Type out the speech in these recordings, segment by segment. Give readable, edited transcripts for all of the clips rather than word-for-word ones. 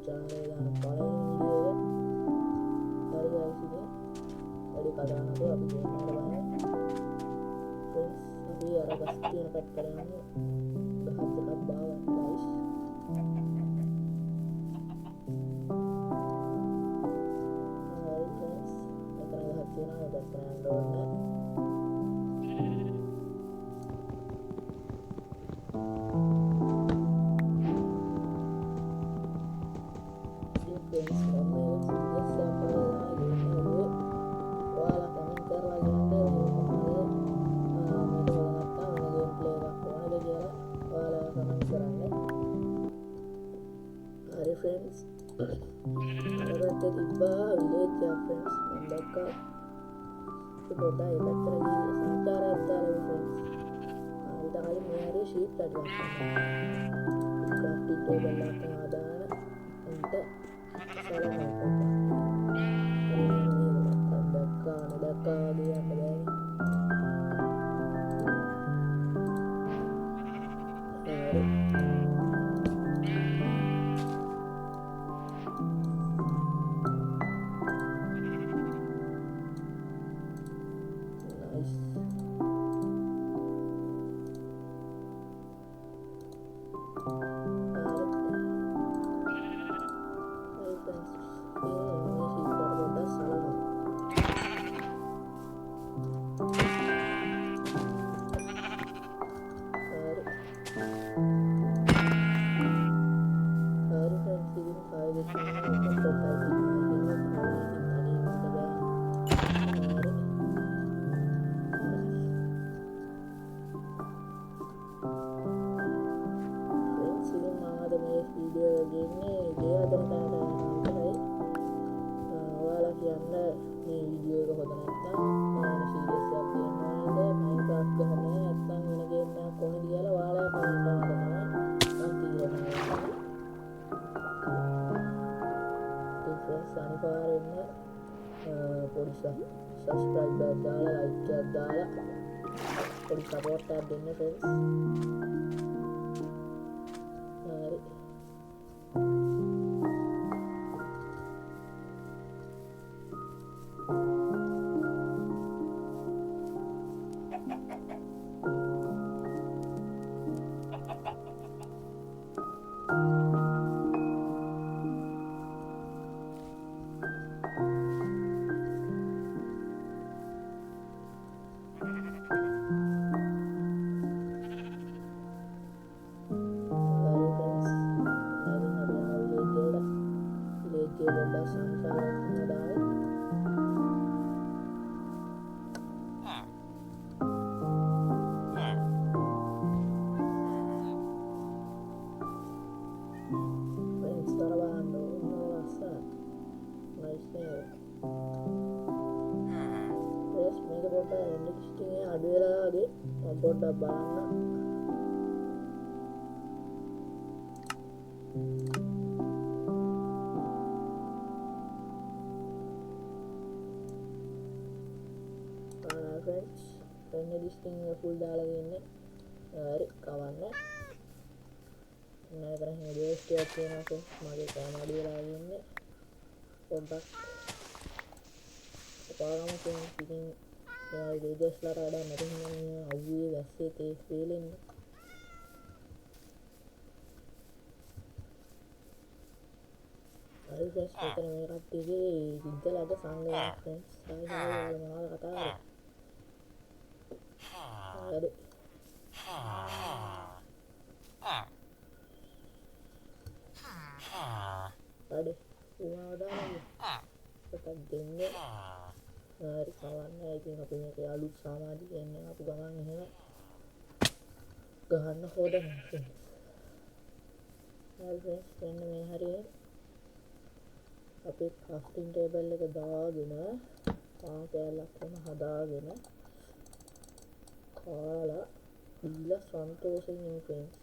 channel දාන පළවෙනි video එක. හරි guys ඉතින් වැඩි කතා නැතුව අපි ගේම් එකට බලමු. friends අපි අර ගස් තියෙන පැත්තට යමු. ගහක් දෙකක් බාගන්න guys. හරි friends මෙතන ගහක් තියෙනවා දැන් යන්න ඕනේ. friends අරකට තිබ්බා village ya friends මම දැක්කා ඒක පොඩ්ඩක් ඒ පැත්තට ගිහින් සංචාරයක් දාලා friends ඊට කලින් මේ හරිය sheep පැටලක් ගන්නවා crafting table එකක් හදාන උන්ට සලකන්න දැක්කා කියන්න බෑනේ subscribe දාලා like එකක් දාලා පොඩි support එකක් දෙන්න friends හරි පොඩ්ඩක් බලන්න friends render listing එක full දාලා දෙන්නේ හරි කවන්න මම කරන්නේ බේස් එකක් තියෙනවා friends මගේ කැමරා දාලා ඉන්නේ පොඩ්ඩක් පාරම friends ඉතින් यार वीडियोस ला रहा है मेरे में अभी वैसे थे फीलिंग अरे फ्रेंड्स मेरे मेरा टीवी इधर आके सामने फ्रेंड्स सारे मार कटा है अरे अरे वो आधा पता देंगे හරි කවන්නේ ඉතින් අපි මේක අලුත් සාමාජික කියන්නේ අපු ගමන් එහෙම ගහන්න හොදන්න හරි friends දැන් මේ හරිය අපි crafting table එක දාගෙන පාන් කෑල්ලක් වෙන හදාගෙන කාලා ඉල්ල සන්තෝෂයෙන් ඉන්න friends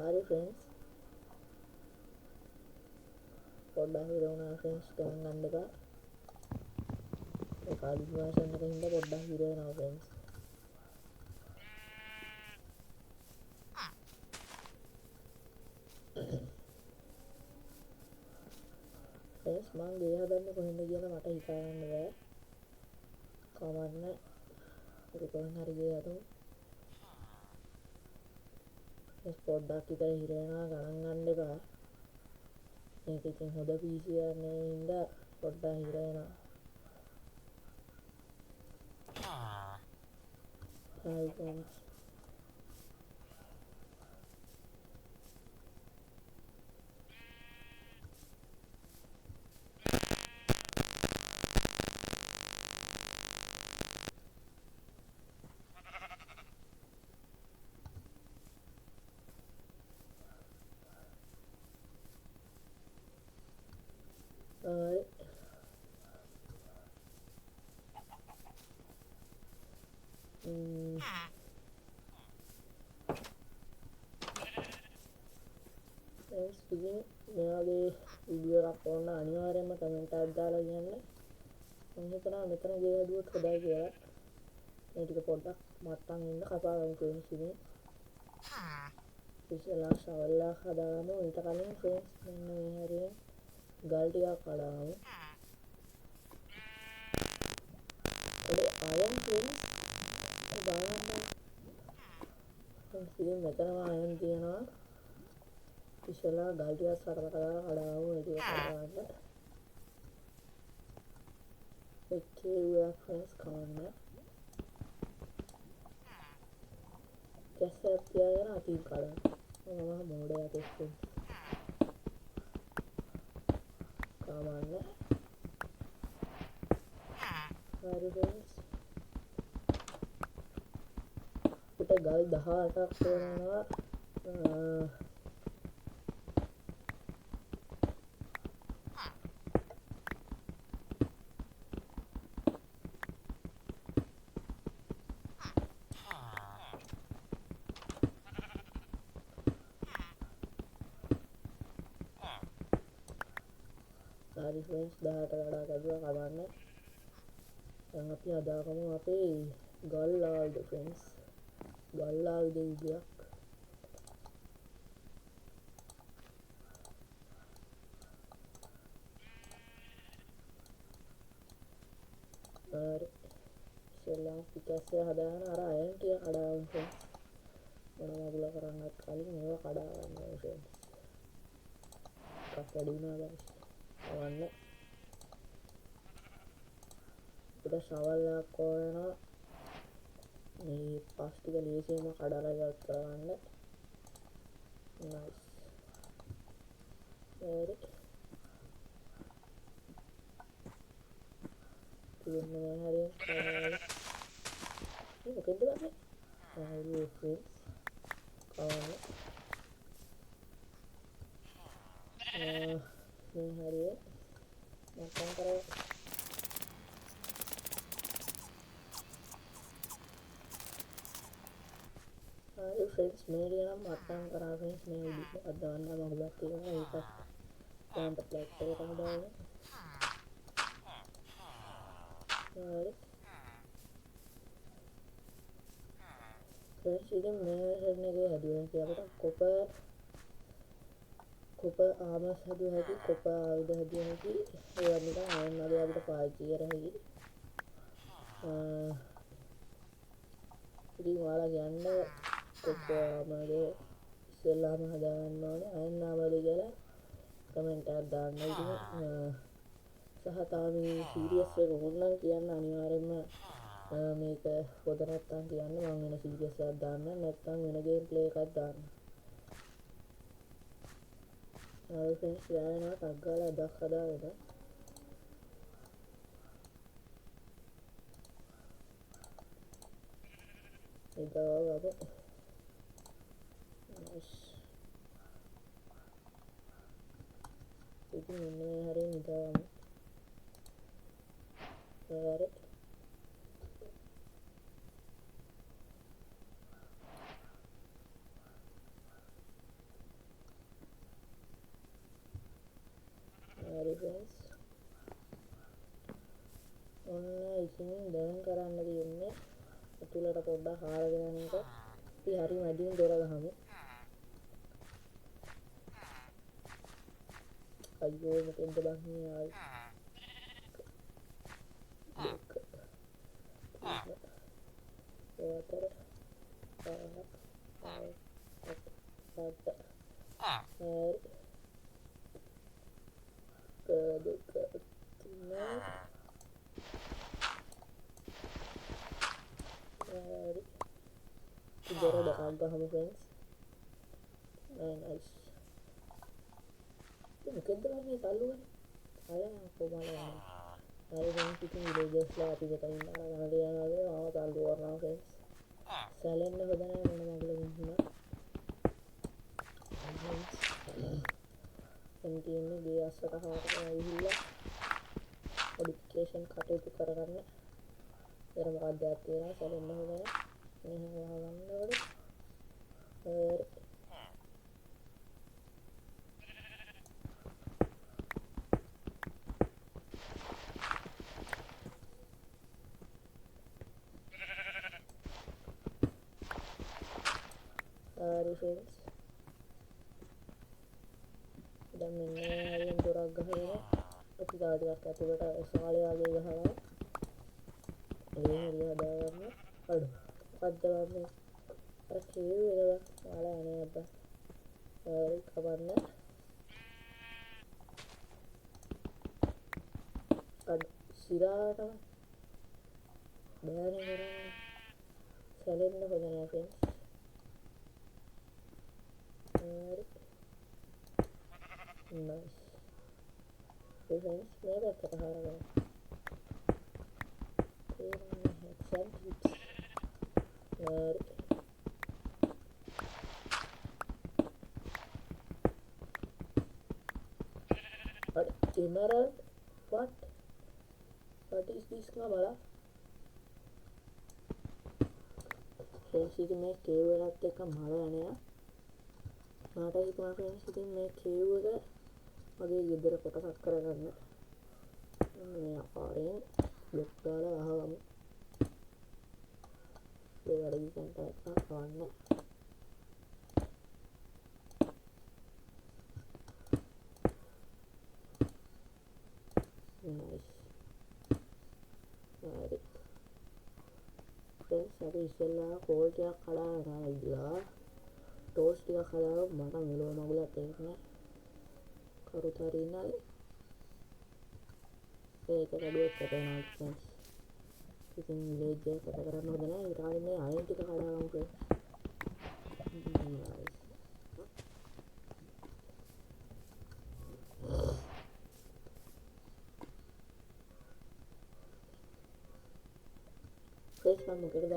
හරි ෆ්‍රෙන්ඩ්ස් පොඩ්ඩක් හිරවුණා ෆ්‍රෙන්ඩ්ස් ගණන් ගන්න එපා ඒ කලින් version එකේ හින්දා පොඩ්ඩක් හිර වෙනවා ෆ්‍රෙන්ඩ්ස් ෆ්‍රෙන්ඩ්ස් මං ගේ හදන්නේ කොහෙන්ද කියලා මට හිතා ගන්න බෑ කවන්න ඒක කොහෙන් හරි ගේ හදමු පොඩ්ඩක් විතර හිර වෙනවා ගණන් ගන්න එපා මේක ඉතින් හොඳ PC එකක් නෙවෙයි හින්දා පොඩ්ඩක් හිර වෙනවා හරි ෆ්‍රෙන්ඩ්ස් හරි ෆ්‍රෙන්ඩ්ස් ඉතින් මෙයාගේ වීඩියෝ එකක් ඕන අනිවාර්යයෙන්ම කමෙන්ට් එකක් දාලා කියන්න මම හිතනවා මෙතන ගේ හදුවොත් හොඳයි කියලා මේ ටික පොඩ්ඩක් මත්තන් ඉන්න කපා ගමු ෆ්‍රෙන්ඩ්ස් ඉතින් ඉස්සෙල්ලා ෂවල් එකක් හදාගමු ඊට කලින් ෆ්‍රෙන්ඩ්ස් මෙන්න මේ හැරියෙන් ගල් ටිකක් කඩාගමු අයන් ෆ්‍රෙන්ඩ්ස් බලන්න ෆ්‍රෙන්ඩ්ස් ඉතින් මෙතනම අයන් තියෙනවා ඉස්සෙල්ලා ගල් ටිකක් සරකට දාලා කඩාගමු ඒ ටික කඩාගන්න okay ෆ්‍රෙන්ඩ්ස් කවන්න කැස්සක් තියාගෙන අතින් කඩන්න මම මෝඩයක් එක්ක කවන්න හරි ෆ්‍රෙන්ඩ්ස් අපිට ගල් 18ක් වෙනවා හරි ෆ්‍රෙන්ඩ්ස් 18 කඩා ගැදුවා කවන්න දැන් අපි හදාගමු අපේ ගල් ආයුධ ෆ්‍රෙන්ඩ්ස් ගල් ආයුධ විදියක් හරි ඉස්සෙල්ලා පිකස්සේ හදාගෙන අර අයන් ටික කඩාගමු ෆ්‍රෙන්ඩ්ස් මොනවා මගුල කරන්නත් කලින් මේවා කඩා ගන්න ඕනේ ෆ්‍රෙන්ඩ්ස් කප්පඩි වුණා ගයිස් කවන්න අපිට ෂවල් එකක් ඕන මේ පස් ටික ලේසියෙන්ම කඩලා ඉවත් කරගන්න නයිස් හරි ඉතින් මේ හරියට මේ මොකෙන්ද ගන්නේ හරි ෆ්‍රෙන්ඩ්ස් කවන්න මේ හරියට මම කරා හරි ෆ්‍රෙන්ඩ්ස් මේ ටික නම් මත්තම් කරා ෆ්‍රෙන්ඩ්ස් මේ විදිහට අදවන්න මොකක්ද තියෙනවා ඒක දැන් ප්ලැට් එක තමයි දාන්නේ හරි ෆ්‍රෙන්ඩ්ස් ඉතින් මේ වෙර්ෂන් එකේ හදුවා කියලා අපිට කොපර් ආමස් හදුවා හැකි කොපර් ආයුධ හදුවා හැකි ඒ වගේ අයන් වගේ අපිට පාවිච්චි කර හැකි ඉතින් ඔයාලා කියන්නේ කොපර් ආමගේ ඉස්සෙල්ලාම හදාගන්න ඕනේ අයන් ආමද කියලා කමෙන්ට් එකක් දාන්න ඉතින් සහ තාම මේ සීරියස් එක ඕනනම් කියන්න අනිවාර්යෙන්ම මේක පොත නැත්තම් කියන්න මම වෙන සීරියස් එකක් දාන්න නැත්තම් වෙන ගේම් ප්ලේ එකක් දාන්න හරි ෆ්‍රෙන්ඩ්ස් යායනා ටක් ගාලා අදක් හදාගෙන ඉතාලම නයිස් ඉතින් මෙන්න මේ හරියෙන් ඉතාලම හරි ඇතුළට පොඩ්ඩක් හාරගෙන යන එක. අපි හරි මැදින් දොර ගහමු. අයියෝ මොකෙන්ද බං ආයි. Water, Idara ada kagak kamu friends. Nice. Mungkin tuh lagi selalu kan. Kalian aku malah. Hari ini kita villagers lah අපි දෙකම ඉන්නවා ගමේ යනවාගේ මම තල්ලු කරනවා friends. සැලෙන්න හොඳ නැහැ මොන මගල වින්නා. එන්ටින්නේ ගේ අස්සට හාරගෙන ගිහිල්ලා මොඩිෆිකේෂන් කටයුතු කරගන්න. ඒතර මොකක්ද තියෙනවා සැලෙන්න හොඳ නැහැ. මෙහෙම වහගන්නකොට friends. Dan ini yang duragahnya අපි ටිකක් ඇතුළට සාලේ වගේ ගහනවා. ඒ හරියදාගන්න. අඩු. මොකද්ද වන්නේ? අර කේව් එක වාලා යන්නේ අප්පා. හරි කවන්න. අඩු සිරාටම බෑනේ කරන්නේ. සැලෙන්න හොඳ නැහැ friends. Nice. Friends, never get a hard But emerald? What is this kamala? Friends, you can make cave and take a mala. මට හිතුණා friends ඉතින් මේ කේව් එක මගේ ගෙදර කොටසක් කරගන්න. මේ ආකාරයෙන් බ්ලොක් දාලා අහගමු. ඒ වැඩි සෙන්ටර් එකක් ගන්න. nice. හරි. friends අපි ඉස්සෙල්ලා කෝල් ටිකක් කඩාගෙන ඉඳලා टोस्ट ටිකක් හදාගමු. මට මෙලෝ මගුලක් තේරෙන්නේ කරුතරිනල් ඒක කඩුවක් කරනවා friends. ඉතින් විලේජ් එක කතා කරන්න හොඳ නැහැ. ඊට කලින් මේ අයන් ටික කඩාගමු friends. friends මම මොකටද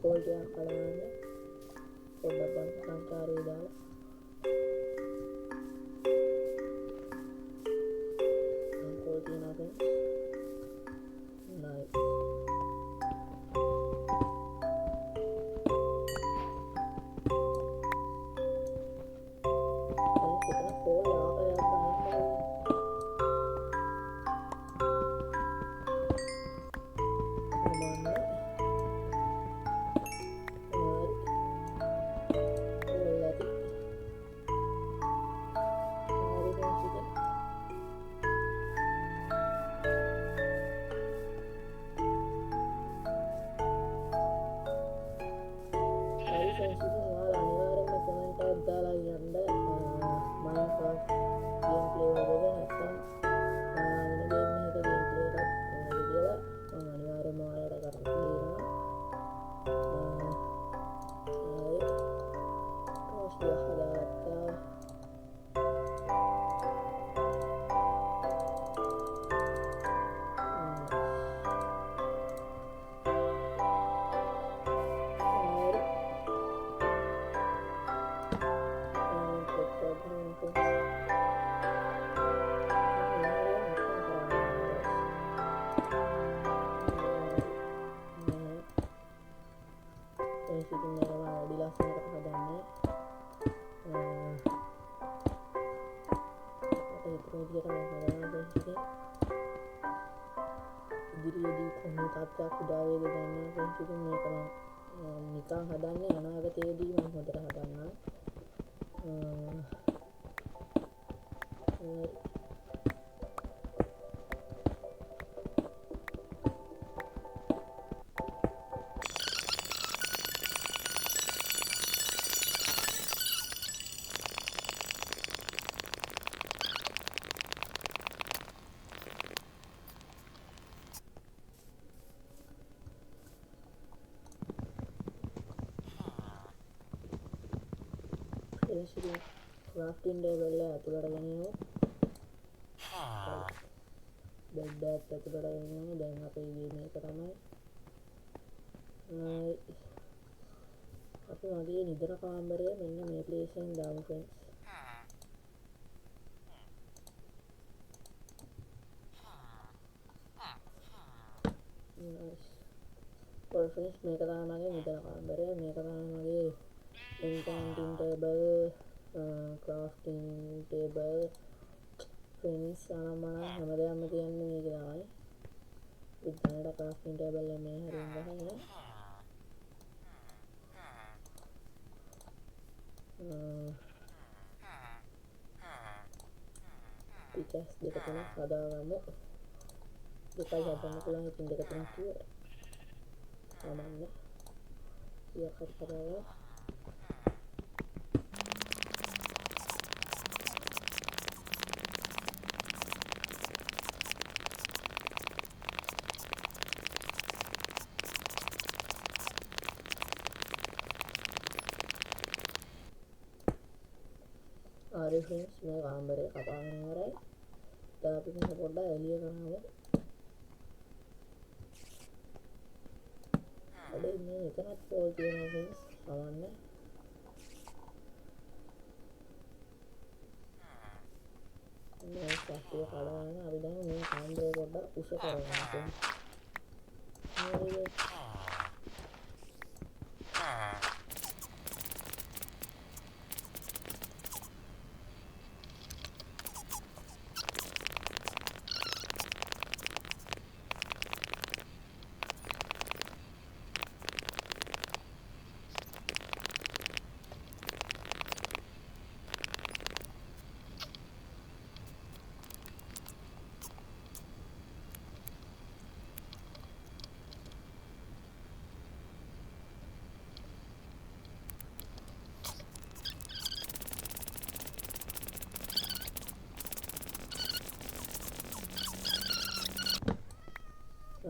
කෝල් ටිකක් කඩාගන්න පොඩ්ඩක් සංචාරය දාලා කෝල් තියනවා friends. nice. ඉදිරියේදී කොහොම තත්ත්වයක් උදා වේද දන්නේ නැහැ ෆ්‍රෙන්ඩ්ස්. ඉතින් මේක මම නිකන් හදන්නේ අනාගතයේදී මම හොඳට හදන්නම්. ක්‍රාෆ්ටින් ටේබල් එක ඇතුළට ගෙනියමු. බෙඩ් එකත් ඇතුළට ගෙනියමු. දැන් අපේ ගේම් එක තමයි අපි මගේ නිදන කාමරය මෙන්න මේ ප්ලේස් එකෙන් දාමු ෆ්‍රෙන්ඩ්ස්. ෆ්‍රෙන්ඩ්ස් මේක තමයි මගේ නිදන කාමරය. මේක තමයි මගේ enchanting table, crafting table, friends අනම්මනම් හැමදේම තියන්නේ මේක තමයි. ඉතින් crafting table එක මේ හරියෙන් ගහගෙන පිචස් දෙක තුනක් හදාගමු. දෙකයි හදන්න පුළුවන්. ඉතින් දෙක තුනක් කිව්වට සාමාන්‍ය කීයක් හරි හදාගමු. හරි ෆ්‍රෙන්ඩ්ස් මේ කාමරය කපාගෙන ඉවරයි. දැන් අපි මෙන්න පොඩ්ඩක් එළිය කරමු. අඩේ මේ එතනත් පොල් තියෙනවා ෆ්‍රෙන්ඩ්ස්. සමන්නේ මේ සැටිය කඩාගෙන අපි දැන් මේ කාමරය පොඩ්ඩක් උස කරගමු ෆ්‍රෙන්ඩ්ස්. හරිද?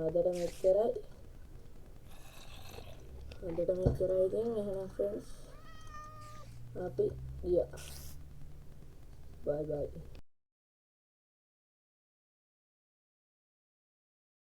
අදට මෙච්චරයි. ඉතින් එහෙනම් ෆ්‍රෙන්ඩ්ස් අපි ගියා. බයි බයි.